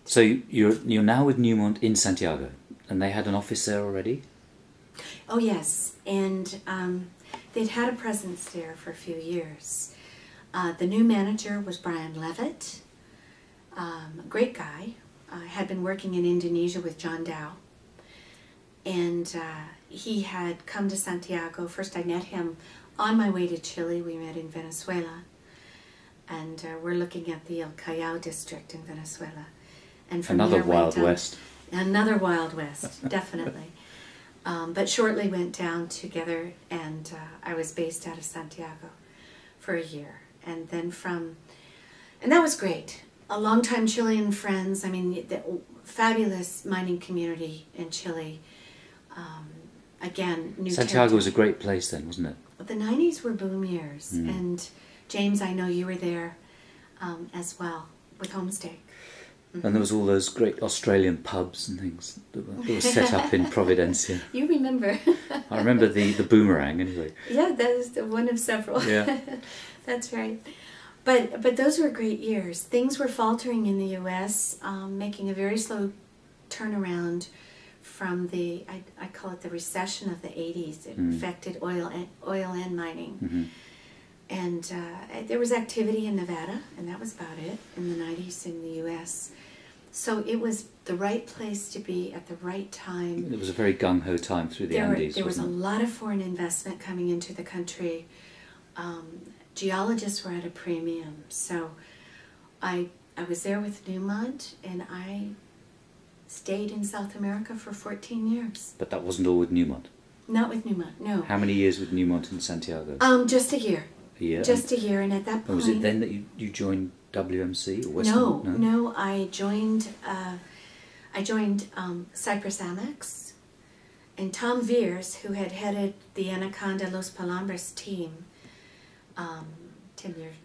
So you're now with Newmont in Santiago, and they had an office there already? Oh yes, and they'd had a presence there for a few years. The new manager was Brian Levitt, a great guy. Had been working in Indonesia with John Dow, and he had come to Santiago. First I met him on my way to Chile. We met in Venezuela, and we're looking at the El Callao district in Venezuela. And from Another there Wild West. Another Wild West, definitely. But shortly went down together, and I was based out of Santiago for a year. And then and that was great. A long-time Chilean friends, I mean, the fabulous mining community in Chile. Again, new Santiago was a great place then, wasn't it? The 90s were boom years. And James, I know you were there as well with Homestay. And there was all those great Australian pubs and things that were set up in Providencia. You remember. I remember the boomerang anyway. Yeah, that is one of several. Yeah. That's right. But those were great years. Things were faltering in the U.S., making a very slow turnaround from the, I call it the recession of the 80s. It affected oil and mining. And there was activity in Nevada, and that was about it in the 90s in the U.S. So it was the right place to be at the right time. It was a very gung-ho time through the Andes. There was a lot of foreign investment coming into the country. Geologists were at a premium. So I was there with Newmont, and I stayed in South America for 14 years. But that wasn't all with Newmont? Not with Newmont, no. How many years with Newmont in Santiago? Just a year. A year? Just a year, and at that point... Was it then that you joined WMC or Western? No, I joined Cyprus Amax, and Tom Veers, who had headed the Anaconda Los Palambres team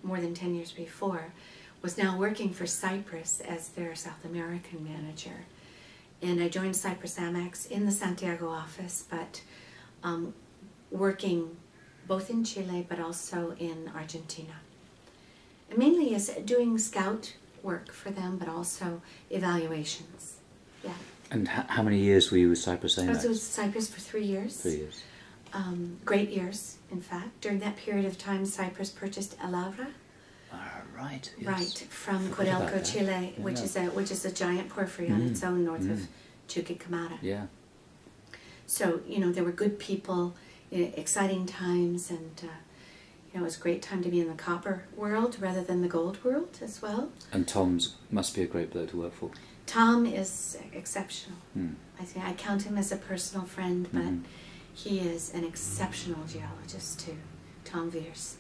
more than 10 years before, was now working for Cyprus as their South American manager. And I joined Cyprus Amax in the Santiago office, but working both in Chile but also in Argentina. And mainly as doing scout work for them, but also evaluations. Yeah. And how many years were you with Cyprus Amax? I was with Cyprus for 3 years. 3 years. Great years, in fact. During that period of time, Cyprus purchased El Abra. Right. Yes. Right, from Codelco, Chile, Yeah. which is a giant porphyry on its own north of Chuquicamata. Yeah. So, there were good people, exciting times, and it was a great time to be in the copper world rather than the gold world as well. And Tom's must be a great bloke to work for. Tom is exceptional. I count him as a personal friend, but he is an exceptional geologist too, Tom Veers.